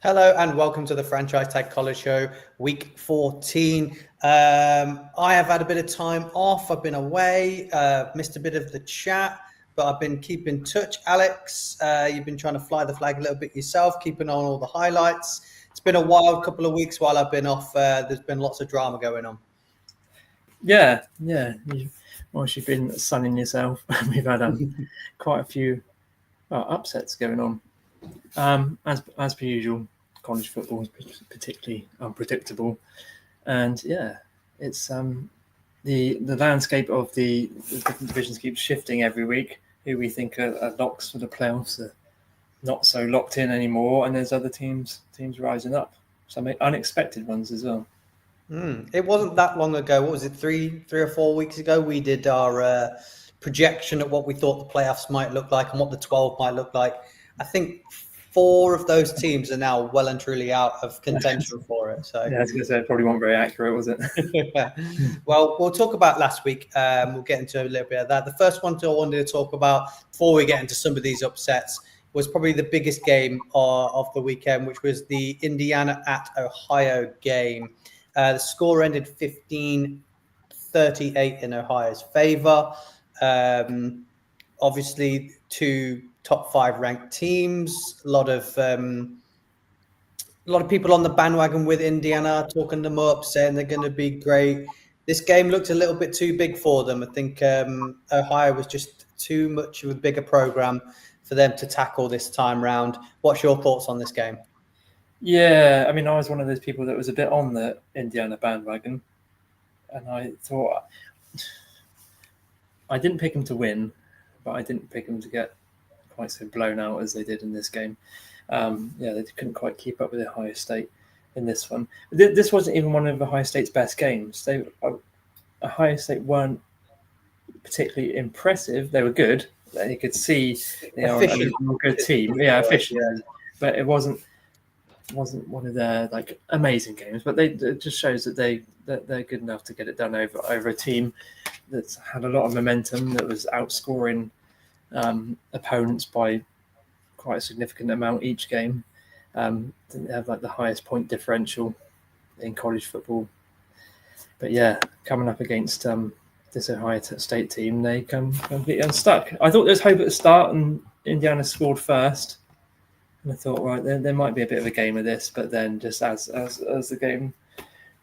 Hello and welcome to the Franchise Tag College Show, week 14. I have had a bit of time off. I've been away, missed a bit of the chat, but I've been keeping in touch. Alex, you've been trying to fly the flag a little bit yourself, keeping on all the highlights. It's been a wild couple of weeks while I've been off. There's been lots of drama going on. Yeah. Whilst you've been sunning yourself, we've had quite a few upsets going on. As per usual, college football is particularly unpredictable, and it's the landscape of the different divisions keeps shifting every week. Who we think are locks for the playoffs are not so locked in anymore, and there's other teams rising up. Some unexpected ones as well. It wasn't that long ago. What was it? Three or 4 weeks ago, we did our projection at what we thought the playoffs might look like and what the 12 might look like. I think 4 of those teams are now well and truly out of contention for it. So yeah, I was going to say it probably wasn't very accurate, was it? yeah. Well, we'll talk about last week. We'll get into a little bit of that. The first one I wanted to talk about before we get into some of these upsets was probably the biggest game of the weekend, which was the Indiana at Ohio game. The score ended 15-38 in Ohio's favor. Obviously, 2 top 5 ranked teams. A lot of people on the bandwagon with Indiana, talking them up, saying they're going to be great. This game looked a little bit too big for them. I think Ohio was just too much of a bigger program for them to tackle this time round. What's your thoughts on this game? Yeah, I mean, I was one of those people that was a bit on the Indiana bandwagon, and I thought I didn't pick them to win, but I didn't pick them to get quite so blown out as they did in this game. They couldn't quite keep up with Ohio State in this one. This wasn't even one of Ohio State's best games. Ohio State weren't particularly impressive. They were good. You could see they are a good team. Yeah, efficient. Yeah. But it wasn't one of their amazing games, but it just shows that they're good enough to get it done over a team that's had a lot of momentum, that was outscoring opponents by quite a significant amount each game. Didn't have the highest point differential in college football, but yeah, coming up against this Ohio State team, they come completely unstuck. I thought there was hope at the start, and Indiana scored first. And I thought, right, there might be a bit of a game of this, but then just as the game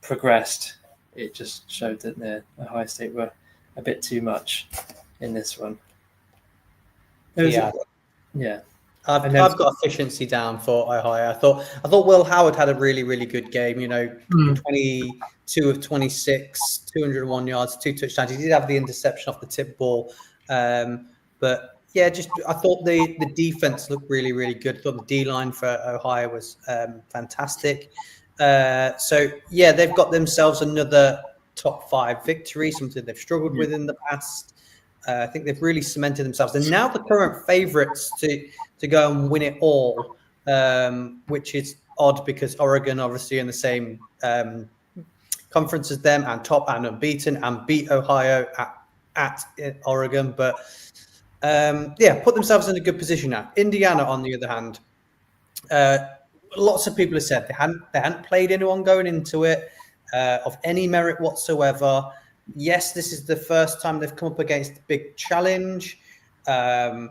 progressed, it just showed that Ohio State were a bit too much in this one. I've got efficiency down for Ohio. I thought Will Howard had a really, really good game. 22 of 26, 201 yards, 2 touchdowns. He did have the interception off the tip ball, but. Yeah, I thought the defense looked really, really good. I thought the D-line for Ohio was fantastic. They've got themselves another top 5 victory, something they've struggled with in the past. I think they've really cemented themselves. They're now the current favorites to go and win it all, which is odd because Oregon obviously in the same conference as them and top and unbeaten and beat Ohio at Oregon, but put themselves in a good position now. Indiana, on the other hand, lots of people have said they hadn't played anyone going into it of any merit whatsoever. Yes, this is the first time they've come up against a big challenge. It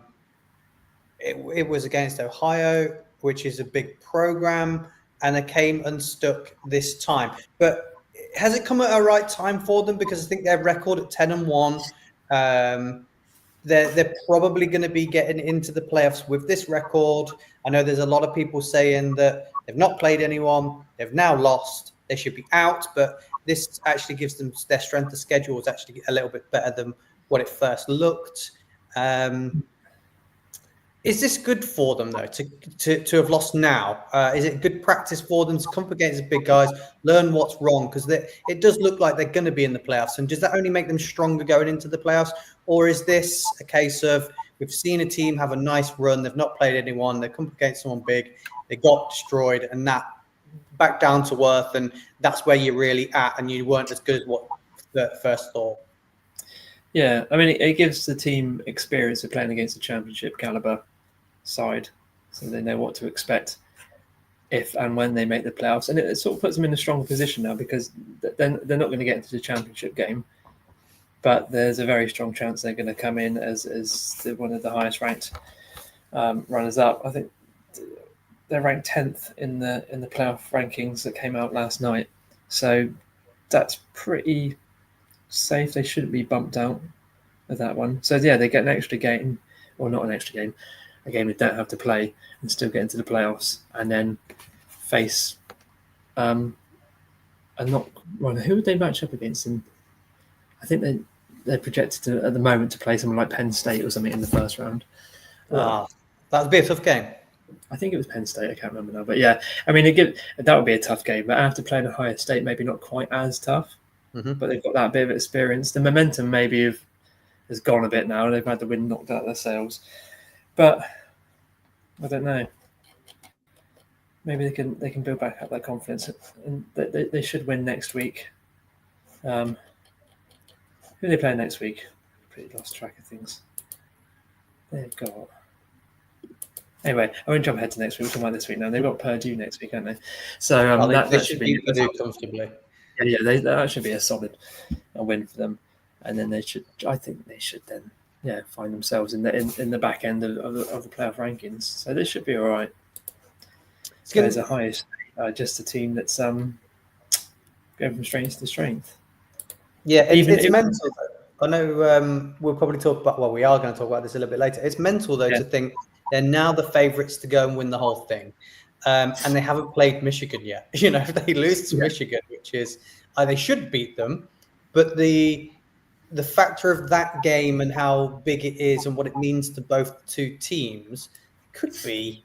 was against Ohio, which is a big program, and they came unstuck this time. But has it come at a right time for them? Because I think their record at 10-1. They're probably going to be getting into the playoffs with this record. I know there's a lot of people saying that they've not played anyone, they've now lost, they should be out, but this actually gives them their strength of schedule is actually a little bit better than what it first looked. Is this good for them, though, to have lost now? Is it good practice for them to come up against the big guys, learn what's wrong? Because it does look like they're going to be in the playoffs. And does that only make them stronger going into the playoffs? Or is this a case of we've seen a team have a nice run, they've not played anyone, they've come up against someone big, they got destroyed, and that back down to earth, and that's where you're really at, and you weren't as good as what the first thought? Yeah, I mean, it gives the team experience of playing against a championship caliber side, so they know what to expect if and when they make the playoffs, and it sort of puts them in a strong position now because they're not going to get into the championship game, but there's a very strong chance they're going to come in as one of the highest ranked runners up. I think they're ranked 10th in the playoff rankings that came out last night, so that's pretty safe. They shouldn't be bumped out of that one. So yeah, they get an extra game, or not an extra game, a game they don't have to play and still get into the playoffs, and then face a not runner. Who would they match up against? And I think they're projected to at the moment to play someone like Penn State or something in the first round. That would be a tough game. I think it was Penn State. I can't remember now, but yeah, I mean, that would be a tough game. But after playing Ohio State, maybe not quite as tough. Mm-hmm. But they've got that bit of experience. The momentum maybe has gone a bit now. They've had the wind knocked out of their sails, but I don't know. Maybe they can build back up their confidence, and they should win next week. Who are they playing next week? Pretty lost track of things. They've got. Anyway, I won't jump ahead to next week. We're talking about this week now. They've got Purdue next week, haven't they? So they should beat Purdue comfortably. Yeah, that should be a solid win for them, and then I think they should then find themselves in the back end of the playoff rankings. So they should be all right. There's a highest, just a team that's going from strength to strength. Yeah, it's mental. I know we'll probably talk about. Well, we are going to talk about this a little bit later. It's mental though to think they're now the favourites to go and win the whole thing. And they haven't played Michigan yet. You know, if they lose to Michigan, which is they should beat them, but the factor of that game and how big it is and what it means to both two teams could be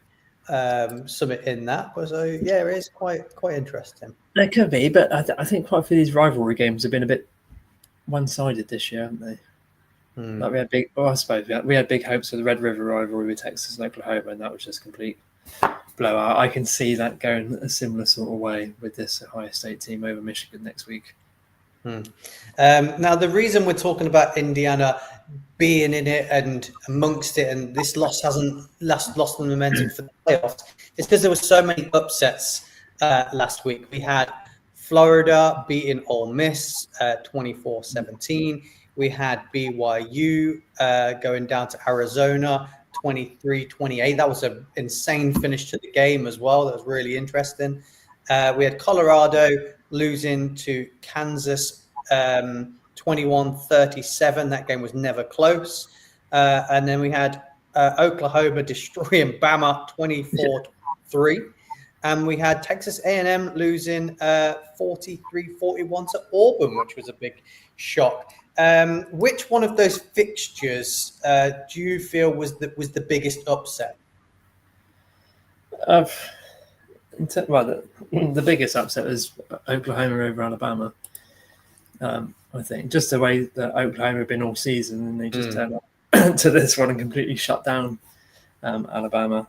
something in that. So yeah, it is quite interesting. It could be, but I think quite a few of these rivalry games have been a bit one-sided this year, haven't they? Like we had I suppose we had big hopes for the Red River rivalry with Texas and Oklahoma, and that was just complete blowout. I can see that going a similar sort of way with this Ohio State team over Michigan next week. Now, the reason we're talking about Indiana being in it and amongst it, and this loss hasn't lost the momentum for the playoffs, is because there were so many upsets last week. We had Florida beating Ole Miss 24-17. We had BYU going down to Arizona 23-28. That was an insane finish to the game as well. That was really interesting. We had Colorado losing to Kansas 21-37. That game was never close. And then we had Oklahoma destroying Bama 24-3. And we had Texas A&M losing 43-41 to Auburn, which was a big shock. Which one of those fixtures do you feel was the biggest upset? The biggest upset was Oklahoma over Alabama. I think just the way that Oklahoma have been all season, and they just turned up to this one and completely shut down Alabama.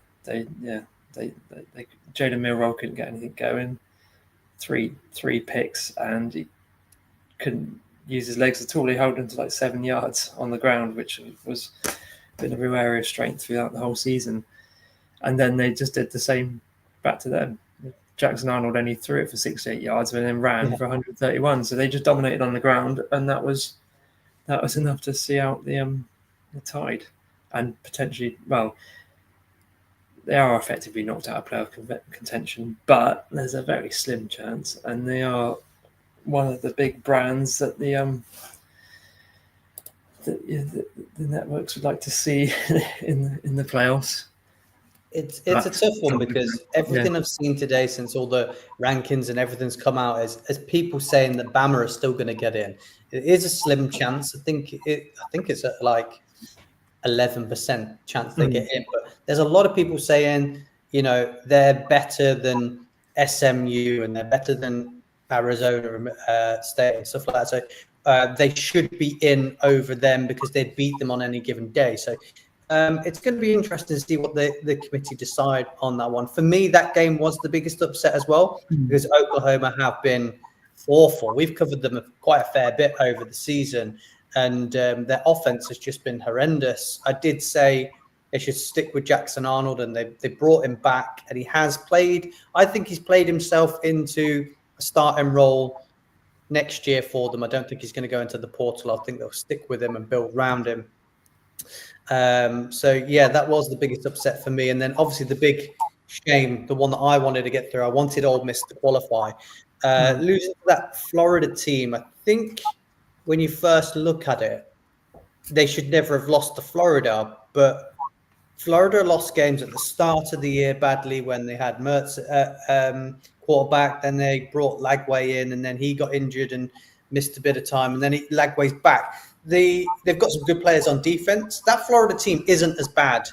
Jalen Milroe couldn't get anything going. Three picks, and he couldn't use his legs at all. He held them to like 7 yards on the ground, which was been a real area of strength throughout the whole season. And then they just did the same back to them. Jackson Arnold only threw it for 68 yards and then ran for 131. So they just dominated on the ground, and that was enough to see out the Tide, and potentially, well, they are effectively knocked out of playoff contention, but there's a very slim chance, and they are one of the big brands that the networks would like to see in the playoffs. It's a tough one because everything I've seen today since all the rankings and everything's come out is people saying that Bama are still going to get in. It is a slim chance. I think it's at like 11% chance they get in, but there's a lot of people saying, you know, they're better than SMU and they're better than Arizona State and stuff like that. So they should be in over them because they'd beat them on any given day. So it's going to be interesting to see what the committee decide on that one. For me, that game was the biggest upset as well, because Oklahoma have been awful. We've covered them quite a fair bit over the season, and their offense has just been horrendous. I did say they should stick with Jackson Arnold, and they brought him back, and he has played. I think he's played himself into a starting role next year for them. I don't think he's going to go into the portal. I think they'll stick with him and build around him. So yeah, that was the biggest upset for me. And then obviously the big shame, the one that I wanted to get through, I wanted Ole Miss to qualify. Losing to that Florida team, I think when you first look at it, they should never have lost to Florida, but Florida lost games at the start of the year badly when they had Mertz quarterback. Then they brought Lagway in, and then he got injured and missed a bit of time. And then Lagway's back. They've got some good players on defense. That Florida team isn't as bad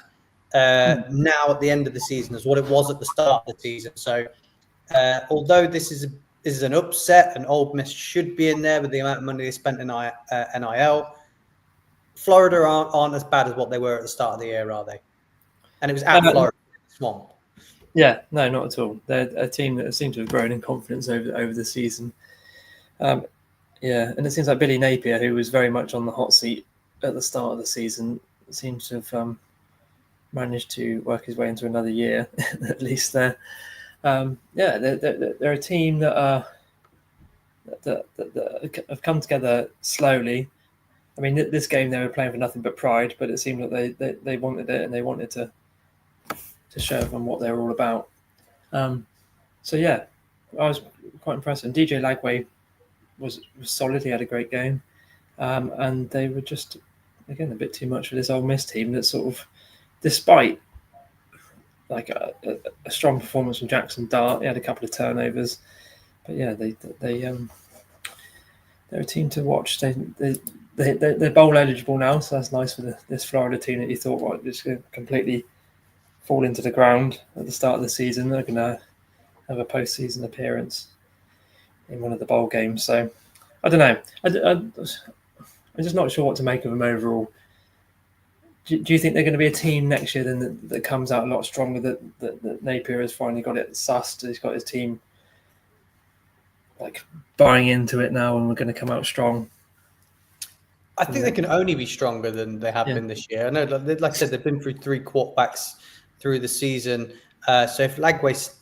now at the end of the season as what it was at the start of the season. So although this is an upset, and Ole Miss should be in there with the amount of money they spent in NIL, Florida aren't as bad as what they were at the start of the year, are they? And it was at Florida Swamp. Yeah, no, not at all. They're a team that seems to have grown in confidence over the season. Yeah, and it seems like Billy Napier, who was very much on the hot seat at the start of the season, seems to have managed to work his way into another year, at least there. Yeah, they're a team that have come together slowly. I mean, this game they were playing for nothing but pride, but it seemed like they wanted it, and they wanted to show them what they were all about. So yeah, I was quite impressed. And DJ Lagway was solid. He had a great game, and they were just, again, a bit too much for this Ole Miss team that sort of, despite like a strong performance from Jackson Dart, he had a couple of turnovers, but yeah, they're a team to watch. They're bowl eligible now, so that's nice for this Florida team that you thought, right, just going to completely fall into the ground at the start of the season. They're going to have a postseason appearance in one of the bowl games. So I don't know. I'm just not sure what to make of them overall. Do you think they're going to be a team next year then that comes out a lot stronger? That Napier has finally got it sussed. He's got his team like buying into it now, and we're going to come out strong. I think they can only be stronger than they have been this year. I know, like I said, they've been through 3 quarterbacks through the season. So if Lagway's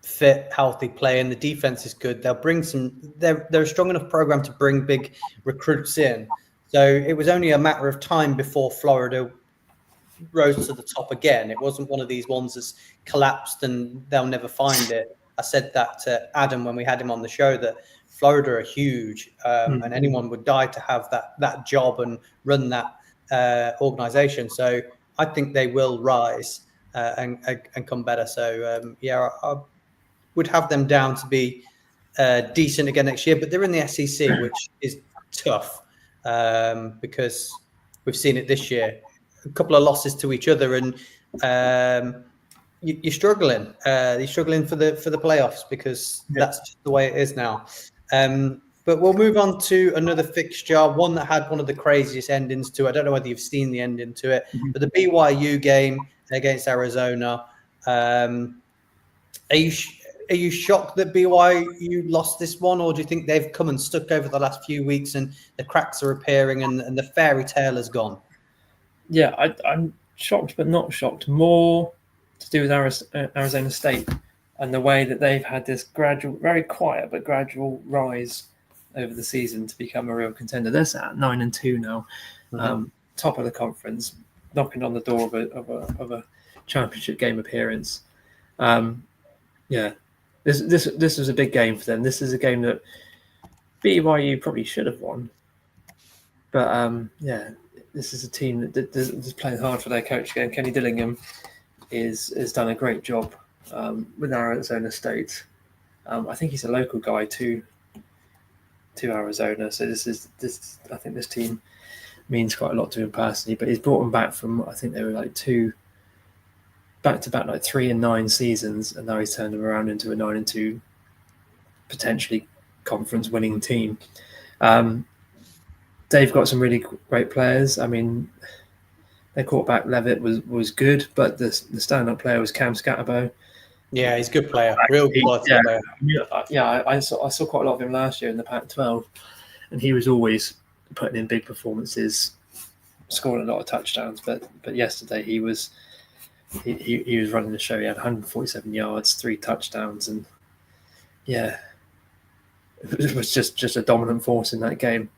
fit, healthy, playing, the defense is good, they'll bring some. They're a strong enough program to bring big recruits in. So it was only a matter of time before Florida rose to the top again. It wasn't one of these ones that's collapsed and they'll never find it. I said that to Adam when we had him on the show, that Florida are huge, and anyone would die to have that job and run that organization. So I think they will rise and come better. So yeah, I would have them down to be decent again next year. But they're in the SEC, which is tough because we've seen it this year. A couple of losses to each other, and you're struggling. You're struggling for the playoffs because that's just the way it is now. But we'll move on to another fixture, one that had one of the craziest endings to it. I don't know whether you've seen the ending to it, but the BYU game against Arizona. Are you shocked that BYU lost this one, or do you think they've come and stuck over the last few weeks and the cracks are appearing and the fairy tale has gone? Yeah, I'm shocked, but not shocked. More to do with Arizona State and the way that they've had this gradual, very quiet but gradual rise over the season to become a real contender. They're at 9-2 now, top of the conference, knocking on the door of a championship game appearance. Yeah, this was a big game for them. This is a game that BYU probably should have won, but yeah, this is a team that is playing hard for their coach again. Kenny Dillingham has done a great job with Arizona State. I think he's a local guy to Arizona, so this I think this team means quite a lot to him personally. But he's brought them back from, I think they were like 2 back-to-back like 3-9 seasons, and now he's turned them around into a 9-2 potentially conference winning team. They've got some really great players. I mean, their quarterback Levitt was good, but the stand-up player was Cam Scatterbo. Yeah, he's a good player. Real good player. Yeah, I saw quite a lot of him last year in the Pac-12, and he was always putting in big performances scored a lot of touchdowns, but yesterday he was running the show. He had 147 yards, 3 touchdowns, and yeah, it was just a dominant force in that game.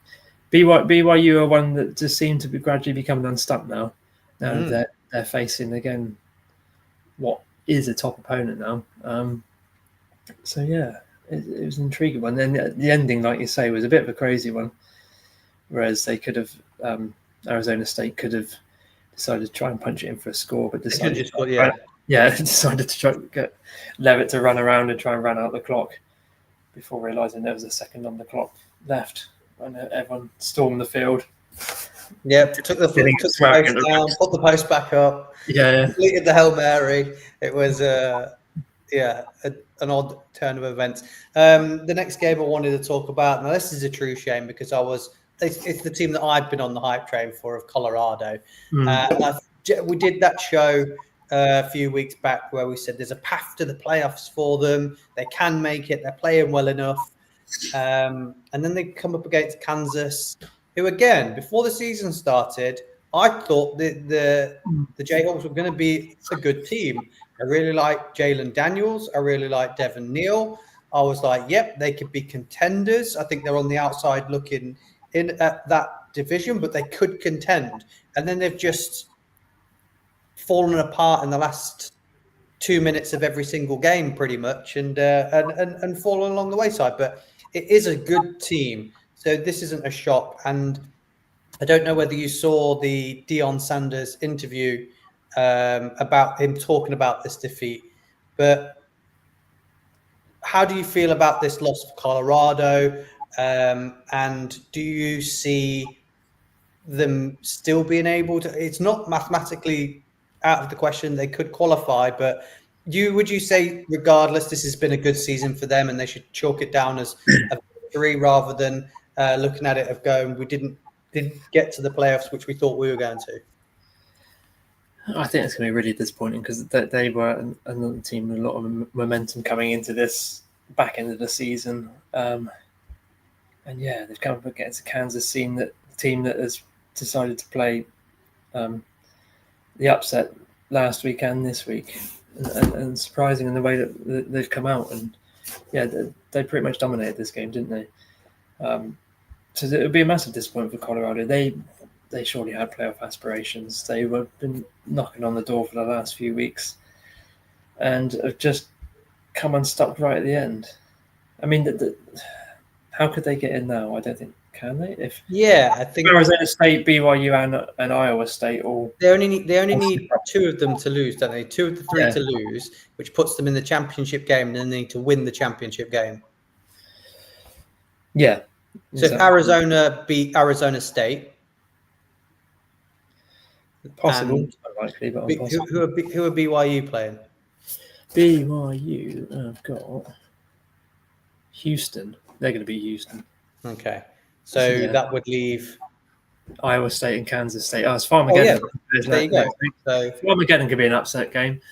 BYU are one that just seem to be gradually becoming unstuck now. Now they're facing again what is a top opponent now. So yeah, it was an intriguing one. Then the ending, like you say, was a bit of a crazy one. Whereas they could have, Arizona State could have decided to try and punch it in for a score, but decided decided to try to get Levitt to run around and try and run out the clock before realizing there was a second on the clock left, and everyone stormed the field. Yeah, took the post down, put the post back up. Yeah, completed the Hail Mary. It was an odd turn of events. The next game I wanted to talk about, now this is a true shame because it's the team that I've been on the hype train for, of Colorado. We did that show a few weeks back where we said there's a path to the playoffs for them. They can make it. They're playing well enough. And then they come up against Kansas, who again, before the season started, I thought the Jayhawks were going to be a good team. I really like Jalen Daniels. I really like Devin Neal. I was like, yep, they could be contenders. I think they're on the outside looking in at that division, but they could contend. And then they've just fallen apart in the last 2 minutes of every single game, pretty much, and fallen along the wayside. But it is a good team, so this isn't a shock. And I don't know whether you saw the Deion Sanders interview about him talking about this defeat, but how do you feel about this loss for Colorado? And do you see them still being able to? It's not mathematically out of the question; they could qualify. But would you say, regardless, this has been a good season for them, and they should chalk it down as a victory rather than looking at it of going, we didn't get to the playoffs, which we thought we were going to? I think it's going to be really disappointing because they were another team with a lot of momentum coming into this back end of the season. And yeah, they've come up against a Kansas team that has decided to play the upset last week and this week, and surprising in the way that they've come out. And yeah, they pretty much dominated this game, didn't they? So it would be a massive disappointment for Colorado. They surely had playoff aspirations. They were been knocking on the door for the last few weeks, and have just come unstuck right at the end. I mean, how could they get in now? I don't think can they. I think Arizona State, BYU, and Iowa State all they only need 2 of them to lose, don't they? 2 of the 3 to lose, which puts them in the championship game, and then they need to win the championship game. Yeah. So if Arizona beat Arizona State, possible, unlikely, but possible. Who are BYU playing? BYU have got Houston. They're going to be Houston. Okay, so that would leave Iowa State and Kansas State. It's Farmageddon. There you go. So Farmageddon could be an upset game.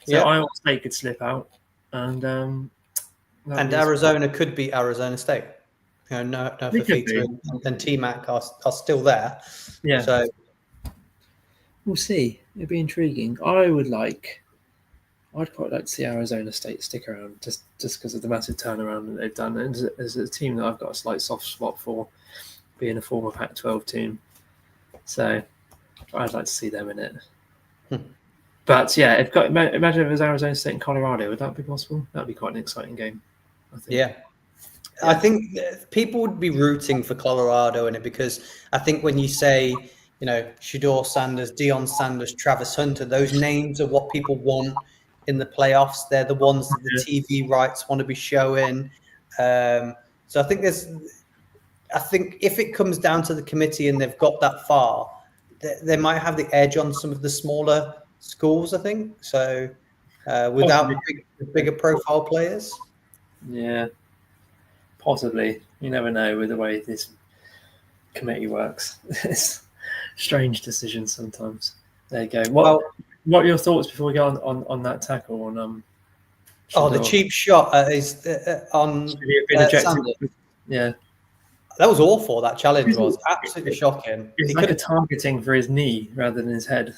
So Iowa State could slip out, and Arizona could beat Arizona State. No, Fafita and T-Mac are still there. Yeah. So we'll see. It'd be intriguing. I'd quite like to see Arizona State stick around just because of the massive turnaround that they've done. And as a team that I've got a slight soft spot for, being a former Pac-12 team. So I'd like to see them in it. But yeah, imagine if it was Arizona State and Colorado. Would that be possible? That would be quite an exciting game, I think. Yeah. I think people would be rooting for Colorado in it because I think when you say, Shedeur Sanders, Deion Sanders, Travis Hunter, those names are what people want in the playoffs. They're the ones that the TV rights want to be showing. So I think if it comes down to the committee and they've got that far, they might have the edge on some of the smaller schools, I think. So without bigger profile players. Yeah. Possibly. You never know with the way this committee works. It's strange decisions sometimes. There you go. What are your thoughts before we go on that tackle on the cheap shot is on Sanders. Yeah. That was awful. That challenge was absolutely shocking. It's like a targeting for his knee rather than his head.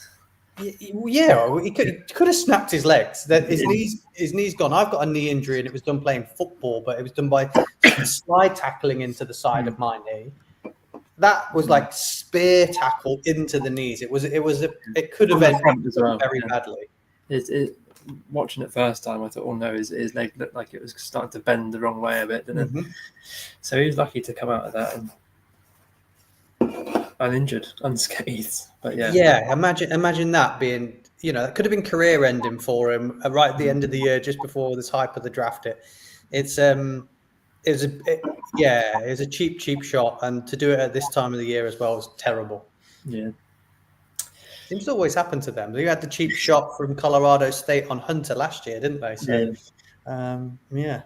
Yeah, he could have snapped his legs. His knee's gone. I've got a knee injury, and it was done playing football, but it was done by slide tackling into the side of my knee. That was like spear tackle into the knees. It could have ended very badly. Watching it first time, I thought, oh no, his leg looked like it was starting to bend the wrong way a bit, didn't it? So he was lucky to come out of that and uninjured, unscathed. But yeah, imagine that being, it could have been career ending for him right at the end of the year, just before this hype of the draft. It was a cheap shot, and to do it at this time of the year as well was terrible. Yeah. Seems to always happen to them. They had the cheap shot from Colorado State on Hunter last year, didn't they? So, yeah.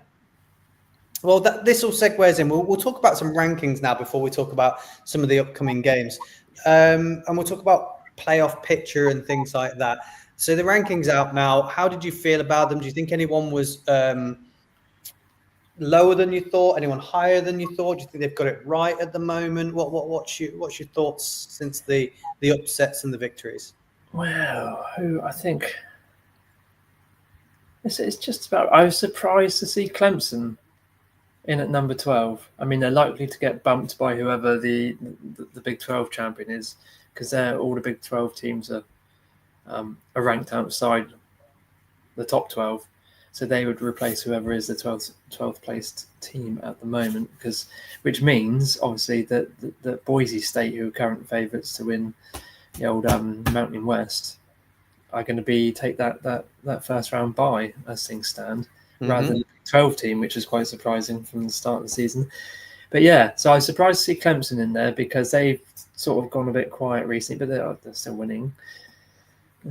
Well, this all segues in. We'll talk about some rankings now before we talk about some of the upcoming games. And we'll talk about playoff picture and things like that. So the rankings out now. How did you feel about them? Do you think anyone was lower than you thought? Anyone higher than you thought? Do you think they've got it right at the moment? What's your thoughts since the upsets and the victories? Well, I think it's just about. I was surprised to see Clemson in at number 12. I mean, they're likely to get bumped by whoever the Big 12 champion is, because all the Big 12 teams are ranked outside the top 12. So they would replace whoever is the 12th placed team at the moment, which means obviously that Boise State, who are current favourites to win the old Mountain West, are going to take that first round bye as things stand, rather than the 12 team, which is quite surprising from the start of the season. But yeah, so I was surprised to see Clemson in there because they've sort of gone a bit quiet recently, but they're still winning.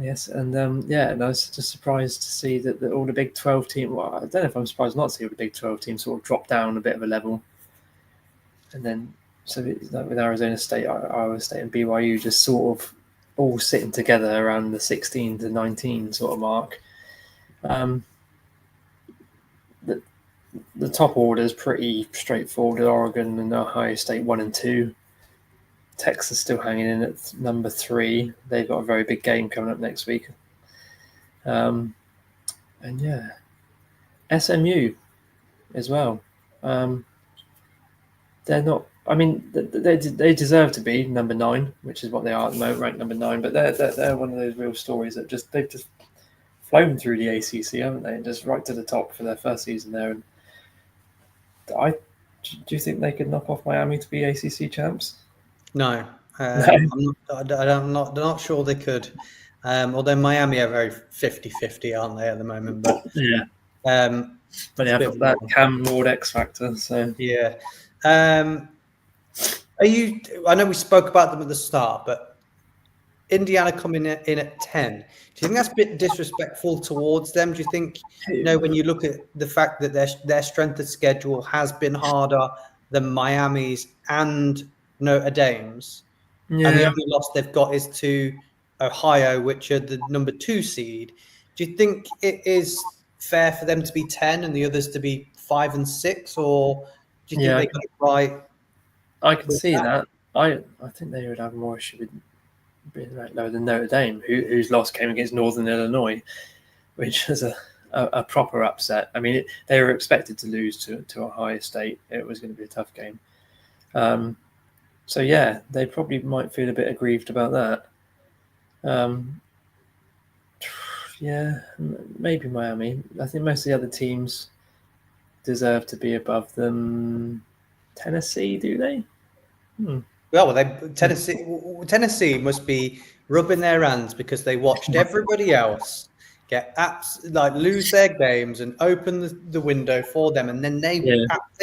Yes, and and I was just surprised to see that all the Big 12 teams. Well, I don't know if I'm surprised not to see all the Big 12 teams sort of drop down a bit of a level, and then with Arizona State, Iowa State, and BYU just sort of all sitting together around the 16 to 19 sort of mark. The top order is pretty straightforward. Oregon and Ohio State 1 and 2. Texas still hanging in at number 3. They've got a very big game coming up next week. And yeah, SMU as well. They're not. I mean, they deserve to be number 9, which is what they are at the moment, ranked number 9. But they're one of those real stories that they've just flown through the ACC, haven't they? And just right to the top for their first season there. And do you think they could knock off Miami to be ACC champs? No, I'm not sure they could. Although Miami are very 50-50, aren't they, at the moment? But yeah, but yeah, I've got that Cam Ward X factor. So yeah, I know we spoke about them at the start, but Indiana coming in at 10. Do you think that's a bit disrespectful towards them? Do you think, when you look at the fact that their strength of schedule has been harder than Miami's and Notre Dame's, and the only loss they've got is to Ohio, which are the number 2 seed. Do you think it is fair for them to be 10 and the others to be 5 and 6, or do you think they got it right? I can see that. I think they would have more issue with being right lower than Notre Dame, whose loss came against Northern Illinois, which is a proper upset. I mean, they were expected to lose to Ohio State. It was going to be a tough game. So yeah, they probably might feel a bit aggrieved about that. Yeah, maybe Miami. I think most of the other teams deserve to be above them. Tennessee, do they? Well, Tennessee must be rubbing their hands because they watched everybody else get lose their games and open the window for them, and then they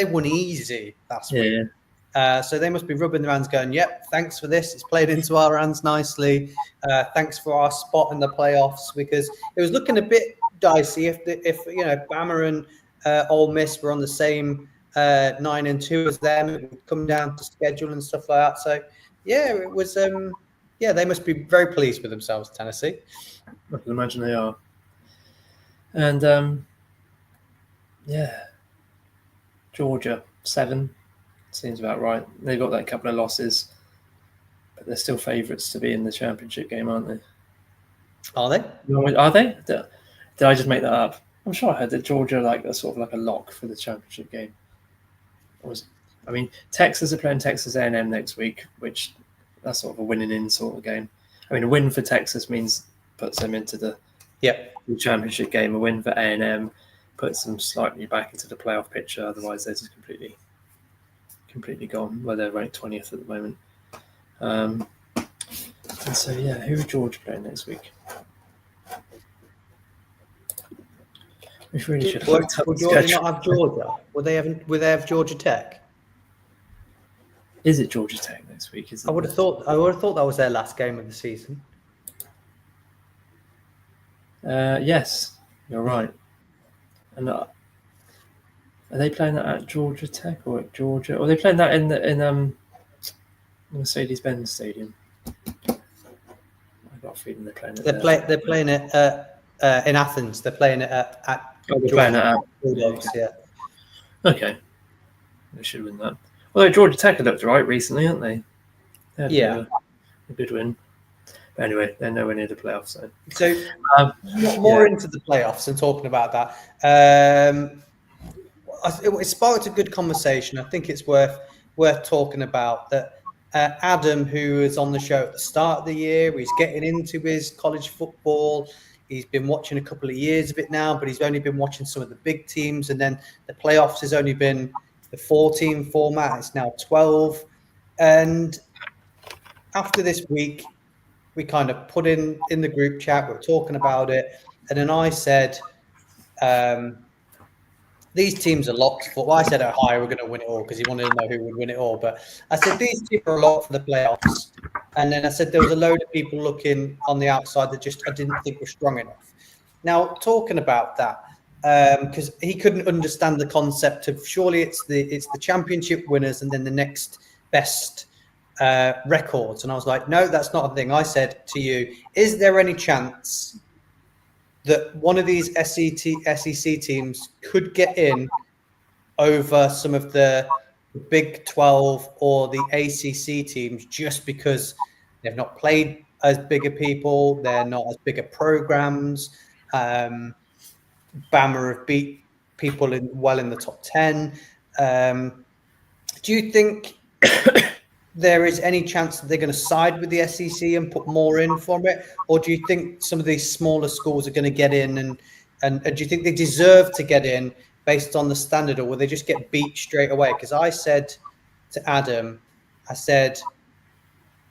won easy last week. So they must be rubbing their hands, going, "Yep, thanks for this. It's played into our hands nicely. Thanks for our spot in the playoffs," because it was looking a bit dicey if Bama and Ole Miss were on the same 9 and 2 as them. It would come down to schedule and stuff like that. So yeah, it was. They must be very pleased with themselves, Tennessee. I can imagine they are. And Georgia 7. Seems about right. They've got that couple of losses, but they're still favourites to be in the championship game, aren't they? Are they? Are they? Did I just make that up? I'm sure I heard that Georgia like a sort of like a lock for the championship game. Texas are playing Texas A&M next week, which that's sort of a winning in sort of game. I mean, a win for Texas means puts them into the championship game. A win for A&M puts them slightly back into the playoff picture. Otherwise, they're just completely gone. Well, they're ranked 20th at the moment. And so, yeah, who are Georgia playing next week? We really should Would Georgia not have Georgia? Would they have Georgia Tech? Is it Georgia Tech next week? I would have thought that was their last game of the season. Yes, you're right. And are they playing that at Georgia Tech or at Georgia? Or are they playing that in Mercedes-Benz Stadium? I've got a feeling they're playing it. They're playing it in Athens. They're playing it at. They're playing it at Bulldogs. Yeah. Okay. They should win that. Although Georgia Tech have looked right recently, haven't they? They had a good win. But anyway, they're nowhere near the playoffs. So more into the playoffs and talking about that. It sparked a good conversation. I think it's worth talking about that. Adam, who was on the show at the start of the year, he's getting into his college football. He's been watching a couple of years of it now, but he's only been watching some of the big teams. And then the playoffs has only been the 14 format. It's now 12. And after this week, we kind of put in the group chat, we're talking about it. And then I said, these teams are locked for. Well, I said Ohio were going to win it all because he wanted to know who would win it all. But I said these teams are locked for the playoffs. And then I said there was a load of people looking on the outside that just I didn't think were strong enough. Now, talking about that, because he couldn't understand the concept of surely it's the championship winners and then the next best records. And I was like, no, that's not a thing. I said to you, is there any chance that one of these SEC teams could get in over some of the Big 12 or the ACC teams just because they've not played as bigger people, they're not as bigger programs. Bama have beat people in the top 10. Do you think there is any chance that they're going to side with the SEC and put more in from it? Or do you think some of these smaller schools are going to get in and do you think they deserve to get in based on the standard, or will they just get beat straight away? Because I said to Adam, I said,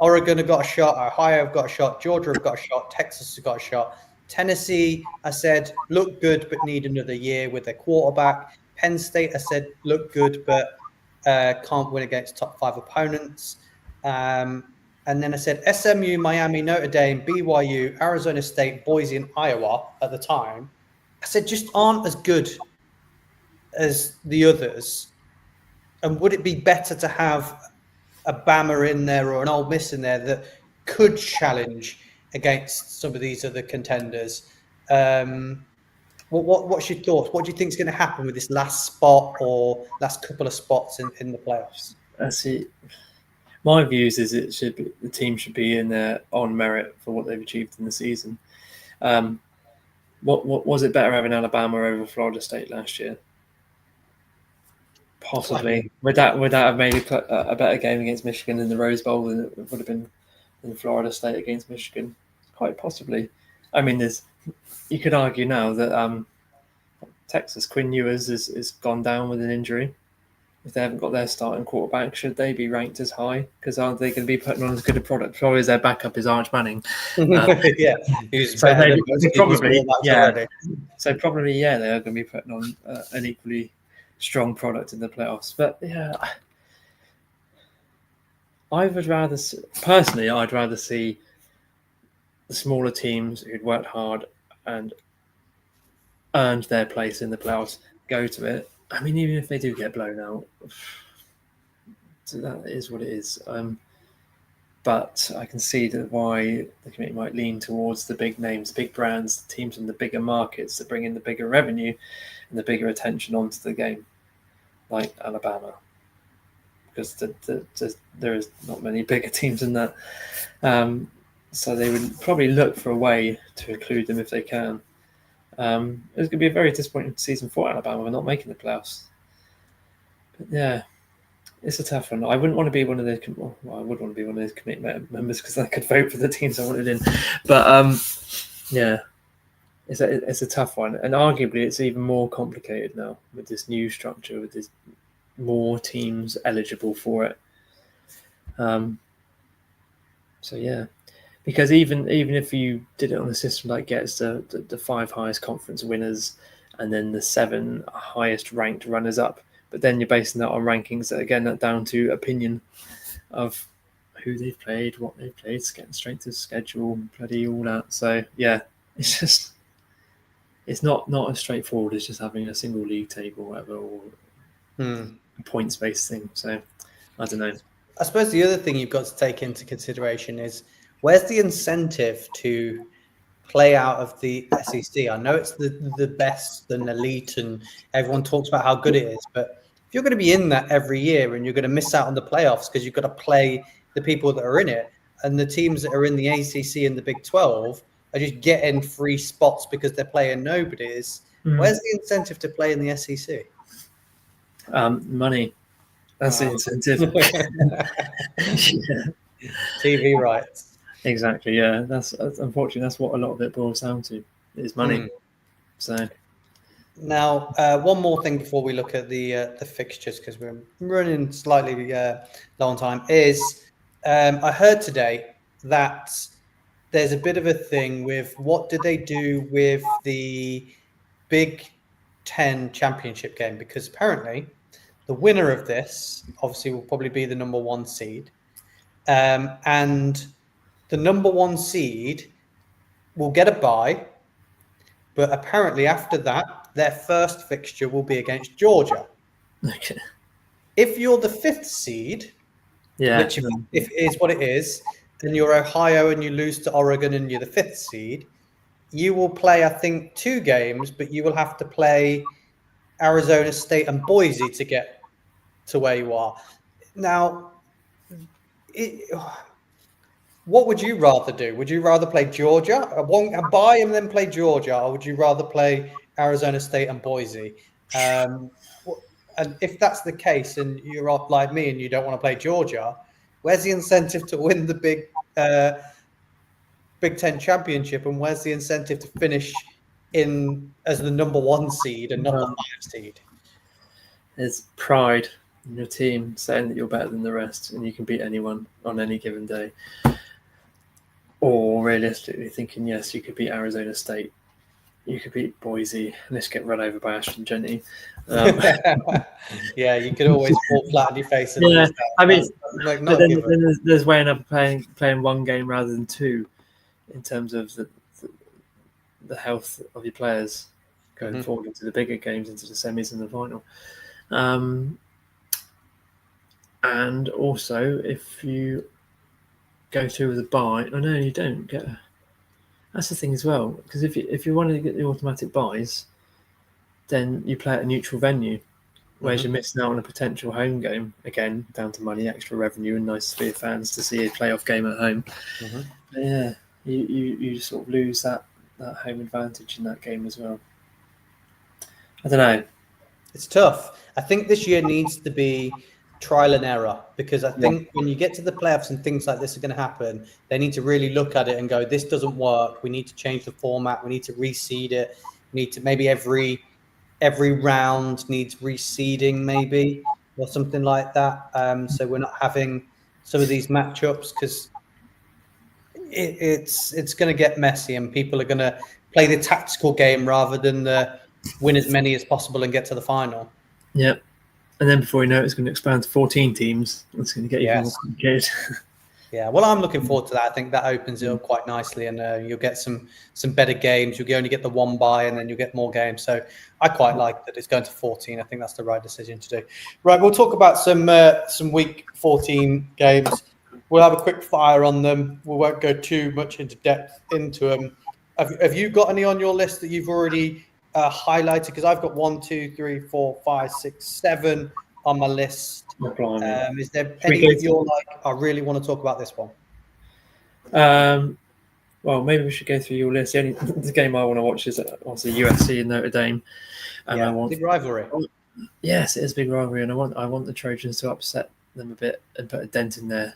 Oregon have got a shot, Ohio have got a shot, Georgia have got a shot, Texas have got a shot. Tennessee, I said, look good, but need another year with their quarterback. Penn State, I said, look good, but can't win against top 5 opponents. And then I said, SMU, Miami, Notre Dame, BYU, Arizona State, Boise, and Iowa at the time. I said, just aren't as good as the others. And would it be better to have a Bama in there or an Ole Miss in there that could challenge against some of these other contenders? What's your thoughts? What do you think is going to happen with this last spot or last couple of spots in the playoffs? I see. My views is the team should be in there on merit for what they've achieved in the season. What was it better having Alabama over Florida State last year? Possibly. Would that have made a better game against Michigan in the Rose Bowl than it would have been in Florida State against Michigan? Quite possibly. I mean, you could argue now that Texas, Quinn Ewers is gone down with an injury. If they haven't got their starting quarterback, should they be ranked as high? Because aren't they going to be putting on as good a product? Probably as their backup is Arch Manning. Yeah, so they are going to be putting on an equally strong product in the playoffs. But yeah, I'd rather see the smaller teams who'd worked hard and earned their place in the playoffs go to it. I mean, even if they do get blown out, that is what it is. But I can see that why the committee might lean towards the big names, big brands, teams in the bigger markets that bring in the bigger revenue and the bigger attention onto the game, like Alabama. because there is not many bigger teams than that. So they would probably look for a way to include them if they can. It's going to be a very disappointing season for Alabama. We're not making the playoffs. But yeah, it's a tough one. I wouldn't want to be one of those. Well, I would want to be one of those committee members because I could vote for the teams I wanted in. But yeah, it's a tough one, and arguably it's even more complicated now with this new structure, with this more teams eligible for it. So yeah. Because even if you did it on a system that gets the 5 highest conference winners and then the 7 highest ranked runners up, but then you're basing that on rankings that again are down to opinion of who they've played, what they've played, getting straight to the schedule, bloody all that. So yeah, it's not as straightforward as just having a single league table or whatever, or a points based thing. So I don't know. I suppose the other thing you've got to take into consideration is, where's the incentive to play out of the SEC? I know it's the best and elite, and everyone talks about how good it is. But if you're going to be in that every year and you're going to miss out on the playoffs because you've got to play the people that are in it, and the teams that are in the ACC and the Big 12 are just getting free spots because they're playing nobodies, where's the incentive to play in the SEC? Money. That's the incentive. Yeah. TV rights. Exactly, yeah. That's unfortunately that's what a lot of it boils down to, is money. So now, one more thing before we look at the fixtures, because we're running slightly low on time, is I heard today that there's a bit of a thing with what did they do with the Big Ten championship game, because apparently the winner of this obviously will probably be the number 1 seed, and the number 1 seed will get a bye, but apparently after that, their first fixture will be against Georgia. Okay. If you're the 5th seed, which if it is what it is, and you're Ohio and you lose to Oregon and you're the 5th seed, you will play, I think, 2 games, but you will have to play Arizona State and Boise to get to where you are. Now, what would you rather do? Would you rather play Georgia, a bye and then play Georgia, or would you rather play Arizona State and Boise? And if that's the case, and you're like me and you don't want to play Georgia, where's the incentive to win the Big Ten championship, and where's the incentive to finish in as the number 1 seed and not the 5 seed? There's pride in your team saying that you're better than the rest and you can beat anyone on any given day. Or realistically thinking, yes, you could beat Arizona State, you could beat Boise, and let's get run over by Ashton Jenney. Yeah, you could always fall flat on your face. And yeah, I mean, like but then there's weighing up playing 1 game rather than 2 in terms of the health of your players going forward into the bigger games, into the semis and the final. And also, if you go through with a bye, no, you don't get. That's the thing as well, because if you want to get the automatic buys, then you play at a neutral venue, whereas you're missing out on a potential home game. Again, down to money, extra revenue, and nice for your fans to see a playoff game at home. But yeah, you sort of lose that home advantage in that game as well. I don't know. It's tough. I think this year needs to be trial and error, because I think when you get to the playoffs and things like this are going to happen, they need to really look at it and go, this doesn't work. We need to change the format. We need to reseed it. We need to maybe every round needs reseeding, maybe, or something like that. So we're not having some of these matchups, because it's going to get messy and people are going to play the tactical game rather than win as many as possible and get to the final. Yeah. And then before you know it, it's going to expand to 14 teams. It's going to get even more complicated. Yeah, well, I'm looking forward to that. I think that opens it up quite nicely, and you'll get some better games. You'll only get the 1 bye, and then you'll get more games. So I quite like that it's going to 14. I think that's the right decision to do. Right, we'll talk about some week 14 games. We'll have a quick fire on them. We won't go too much into depth into them. Have you got any on your list that you've already highlighted? Because I've got 1, 2, 3, 4, 5, 6, 7 on my list. Oh, blimey. Is there Should we any go that you're like, I really want to talk about this one? Well, maybe we should go through your list. The game I want to watch is obviously USC and Notre Dame, and I want big rivalry. Yes, it is a big rivalry, and I want the Trojans to upset them a bit and put a dent in their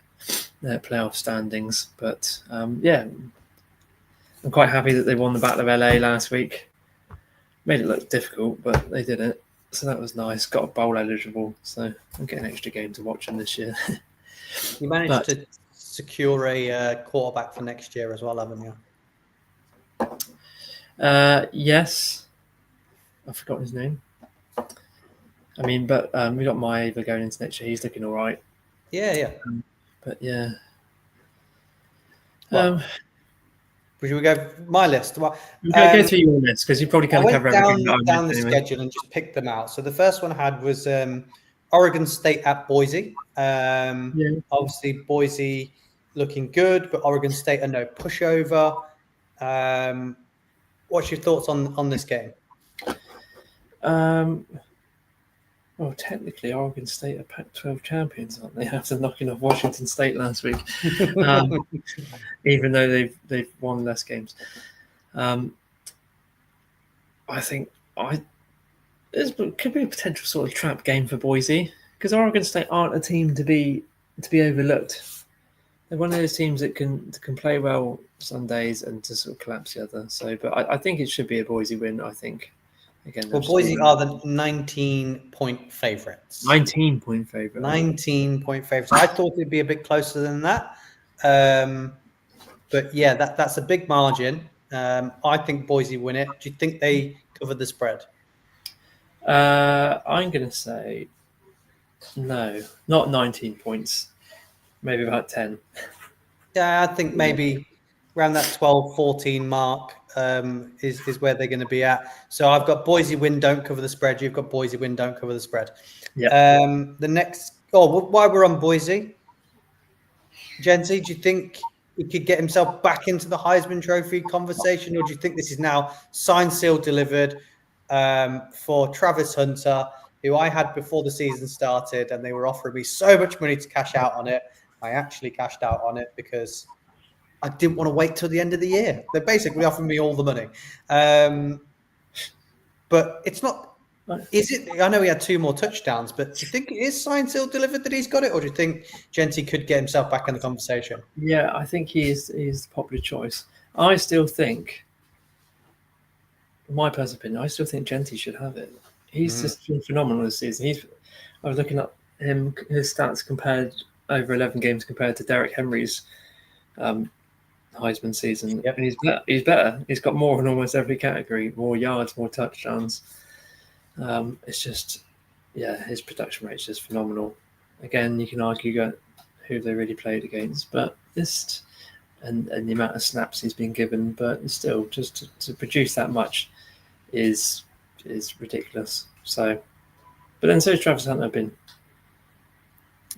playoff standings. But yeah, I'm quite happy that they won the Battle of LA last week. Made it look difficult, but they did it, so that was nice. Got a bowl eligible, so I'm getting an extra game to watch them this year. You managed to secure a quarterback for next year as well, haven't you? Yes, I forgot his name. I mean, but we got Maeva going into next year. He's looking all right. Yeah. But yeah. Should we go my list? Well, go through your list because you probably can't cover everything. Down the schedule and just pick them out. So the first one I had was Oregon State at Boise. Obviously, Boise looking good, but Oregon State are no pushover. What's your thoughts on this game? Well, technically, Oregon State are Pac-12 champions, aren't they? After knocking off Washington State last week, even though they've won less games. I think it could be a potential sort of trap game for Boise because Oregon State aren't a team to be overlooked. They're one of those teams that can play well some days and to sort of collapse the other. So, but I think it should be a Boise win. I think. Again, well, Boise are the 19-point favorites. 19-point favorite. 19-point favorites. I thought it'd be a bit closer than that. But yeah, that's a big margin. I think Boise win it. Do you think they cover the spread? I'm going to say no, not 19 points. Maybe about 10. Yeah, I think maybe around that 12, 14 mark. Is where they're going to be at. So I've got Boise win, don't cover the spread. You've got Boise win, don't cover the spread. Yeah. The next, why we're on Boise, Jency, do you think he could get himself back into the Heisman Trophy conversation, or do you think this is now signed, sealed, delivered for Travis Hunter, who I had before the season started, and they were offering me so much money to cash out on it. I actually cashed out on it because I didn't want to wait till the end of the year. They basically offered me all the money. But it's not, is it? I know he had 2 more touchdowns, but do you think it is signed, sealed, delivered that he's got it? Or do you think Genty could get himself back in the conversation? Yeah, I think he's the popular choice. I still think, in my personal opinion, I still think Genty should have it. He's just been phenomenal this season. I was looking at his stats compared over 11 games compared to Derrick Henry's Heisman season, and he's better. He's got more in almost every category, more yards, more touchdowns. It's just, his production rate is just phenomenal. Again, you can argue who they really played against, but and the amount of snaps he's been given, but still, just to produce that much is ridiculous. So, but then so has Travis Hunter been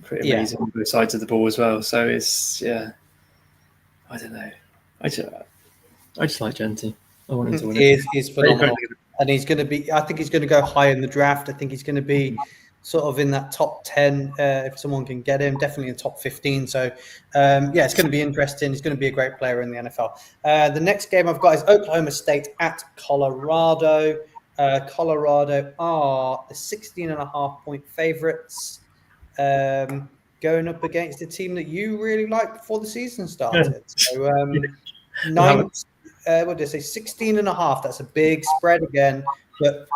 pretty amazing on both sides of the ball as well. So it's I don't know. I just like Genty. I want him to win it. He's phenomenal. And he's going to be, I think he's going to go high in the draft. I think he's going to be sort of in that top 10 if someone can get him, definitely in the top 15. So, it's going to be interesting. He's going to be a great player in the NFL. The next game I've got is Oklahoma State at Colorado. Colorado are the 16.5-point favorites. Going up against a team that you really liked before the season started. So, what did I say? 16.5. That's a big spread again. But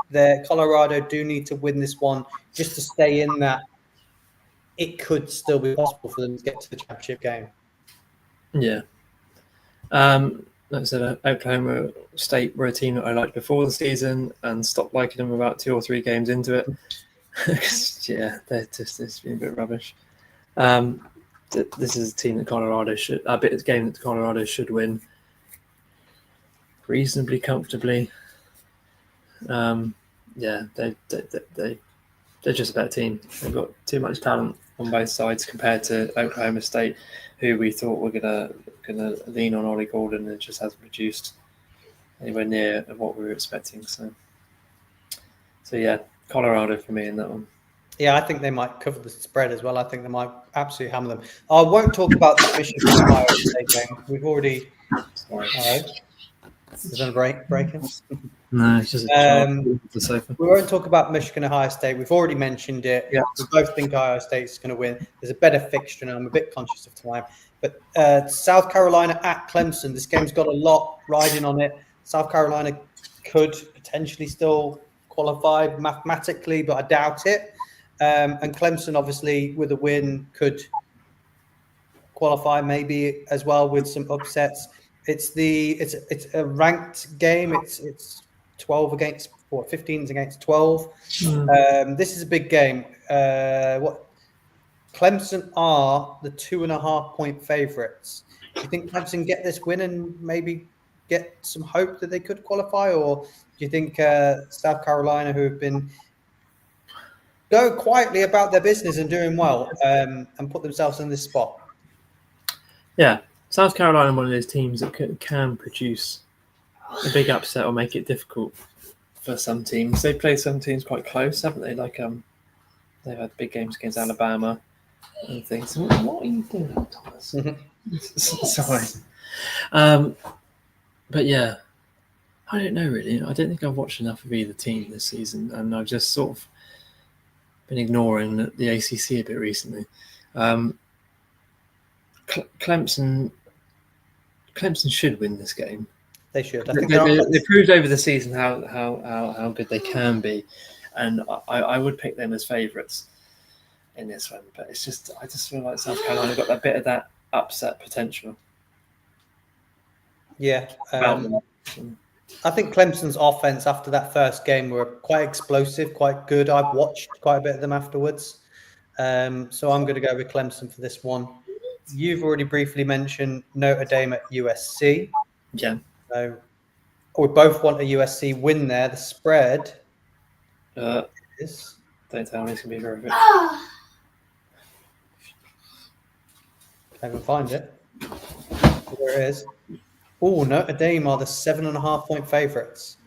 Colorado do need to win this one just to stay in that. It could still be possible for them to get to the championship game. Yeah. Like I said, Oklahoma State were a team that I liked before the season and stopped liking them about 2 or 3 games into it. It's been a bit rubbish. This is a team that game that Colorado should win reasonably comfortably. They're just a better team. They've got too much talent on both sides compared to Oklahoma State, who we thought were gonna lean on Ollie Gordon, and it just hasn't produced anywhere near what we were expecting. So yeah, Colorado for me in that one. Yeah, I think they might cover the spread as well. I think they might absolutely hammer them. I won't talk about the Michigan Ohio State game. We've already. Sorry. Is there a breaking? No, it's just a child on the sofa. We won't talk about Michigan Ohio State. We've already mentioned it. Yeah. We both think Ohio State's going to win. There's a better fixture now. I'm a bit conscious of time. But South Carolina at Clemson. This game's got a lot riding on it. South Carolina could potentially still qualify mathematically, but I doubt it. And Clemson, obviously, with a win, could qualify maybe as well with some upsets. It's a ranked game. It's 12 against 15 against 12. This is a big game. Clemson are the 2.5-point favorites. Do you think Clemson get this win and maybe get some hope that they could qualify, or do you think South Carolina, who have been go quietly about their business and doing well, and put themselves in this spot? Yeah, South Carolina, one of those teams that can produce a big upset or make it difficult for some teams. They've played some teams quite close, haven't they? Like they've had big games against Alabama and things. What are you doing, Thomas? Sorry. But yeah, I don't know really. I don't think I've watched enough of either team this season, and I've just sort of been ignoring the ACC a bit recently. Clemson should win this game. They should. I They think proved over the season how good they can be, and I would pick them as favourites in this one. But I just feel like South Carolina got a bit of that upset potential. Yeah. I think Clemson's offense after that first game were quite explosive, quite good. I've watched quite a bit of them afterwards. So I'm going to go with Clemson for this one. You've already briefly mentioned Notre Dame at USC. Yeah. So we both want a USC win there. The spread is... Don't tell me it's going to be very good. I can find it. There it is. Oh, Notre Dame are the 7.5-point favourites.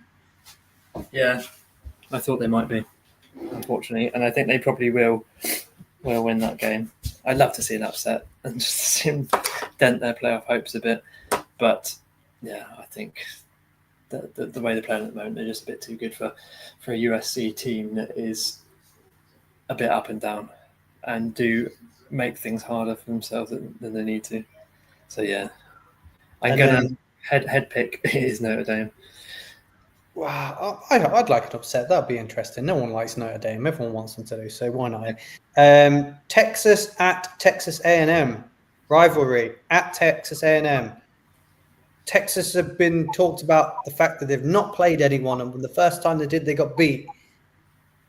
Yeah, I thought they might be, unfortunately, and I think they probably will win that game. I'd love to see an upset and just see them dent their playoff hopes a bit, but yeah, I think the way they're playing at the moment, they're just a bit too good for a USC team that is a bit up and down and do make things harder for themselves than they need to. So yeah, I'm gonna head pick is Notre Dame. Wow, I'd like an upset. That'd be interesting. No one likes Notre Dame. Everyone wants them to do, so why not? Texas at Texas A&M. Rivalry at Texas A&M. Texas have been talked about the fact that they've not played anyone, and the first time they did, they got beat.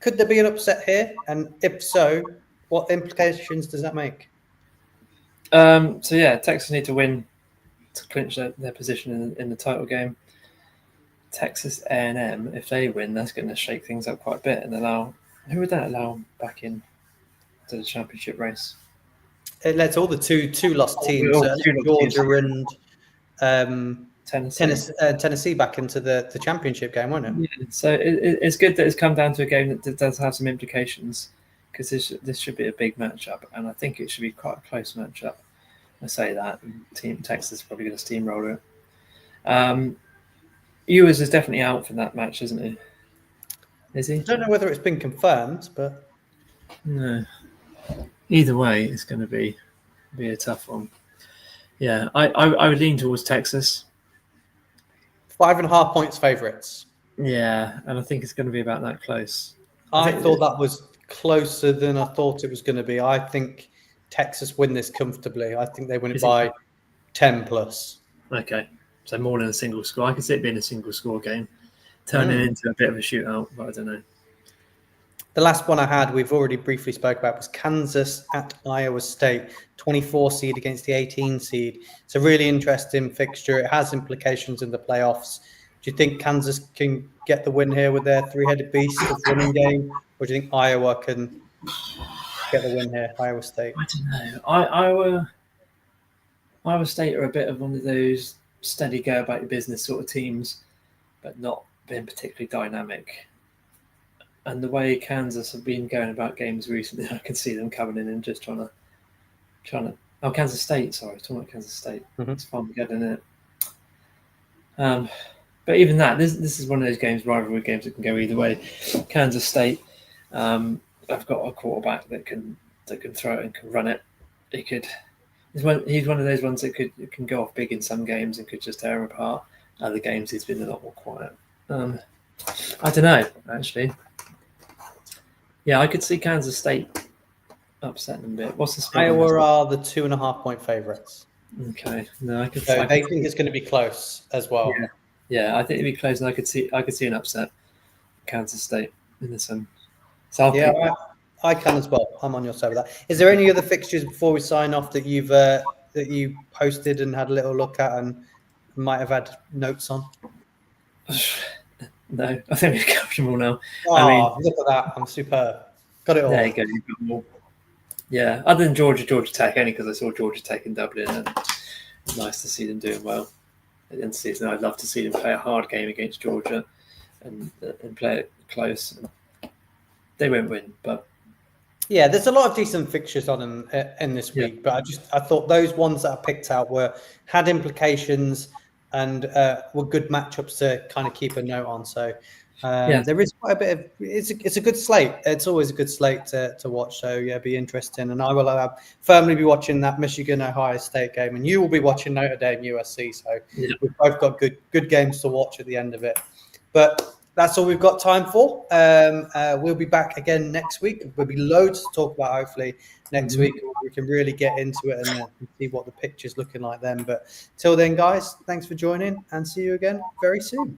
Could there be an upset here? And if so, what implications does that make? So yeah, Texas need to win to clinch their position in the title game. Texas A&M, if they win, that's going to shake things up quite a bit and who would that allow back in to the championship race? It lets all the two lost teams, Georgia and Tennessee back into the championship game, won't it? Yeah, so it's good that it's come down to a game that does have some implications, because this should be a big matchup, and I think it should be quite a close matchup. I say that Team Texas is probably going to steamroller it. Ewers is definitely out for that match, isn't he? Is he? I don't know whether it's been confirmed, but no. Either way, it's going to be a tough one. Yeah, I would lean towards Texas. 5.5 points favourites. Yeah, and I think it's going to be about that close. I thought that was closer than I thought it was going to be. I think Texas win this comfortably. I think they win it by 10 plus. Okay, so more than a single score. I can see it being a single score game, turning into a bit of a shootout, but I don't know. The last one I had, we've already briefly spoke about, was Kansas at Iowa State, 24 seed against the 18 seed. It's a really interesting fixture. It has implications in the playoffs. Do you think Kansas can get the win here with their three-headed beast of running game, or do you think Iowa can get the win here, Iowa State? I don't know. Iowa State are a bit of one of those steady go about your business sort of teams, but not being particularly dynamic. And the way Kansas have been going about games recently, I can see them coming in and just trying to. Oh, Kansas State. Sorry, I was talking about Kansas State. It's fun getting it. But even that, this is one of those games, rivalry games, that can go either way. Kansas State, I've got a quarterback that can throw it and can run it. He's one of those ones that can go off big in some games and could just tear them apart. Other games, he's been a lot more quiet. I don't know, actually. Yeah, I could see Kansas State upsetting them a bit. What's the score? Iowa are the 2.5-point favorites. Okay, no, I could. So they think it's going to be close as well. Yeah, I think it'd be close, and I could see an upset, Kansas State in this one. So I can as well. I'm on your side with that. Is there any other fixtures before we sign off that you posted and had a little look at and might have had notes on? No, I think we've covered them all now. Oh, look at that! I'm superb. Got it all. There you go. You've got them all. Yeah, other than Georgia Tech, only because I saw Georgia Tech in Dublin, and nice to see them doing well at the end of the season. I'd love to see them play a hard game against Georgia and play it close. They won't win, but yeah, there's a lot of decent fixtures on in this week. But I thought those ones that I picked out had implications and were good matchups to kind of keep a note on. So there is quite a bit of it's a good slate. It's always a good slate to watch. So yeah, be interesting. And I will firmly be watching that Michigan Ohio State game, and you will be watching Notre Dame USC. So we've both got good games to watch at the end of it. But that's all we've got time for. We'll be back again next week. There'll be loads to talk about, hopefully, next week. We can really get into it and see what the picture's looking like then. But till then, guys, thanks for joining and see you again very soon.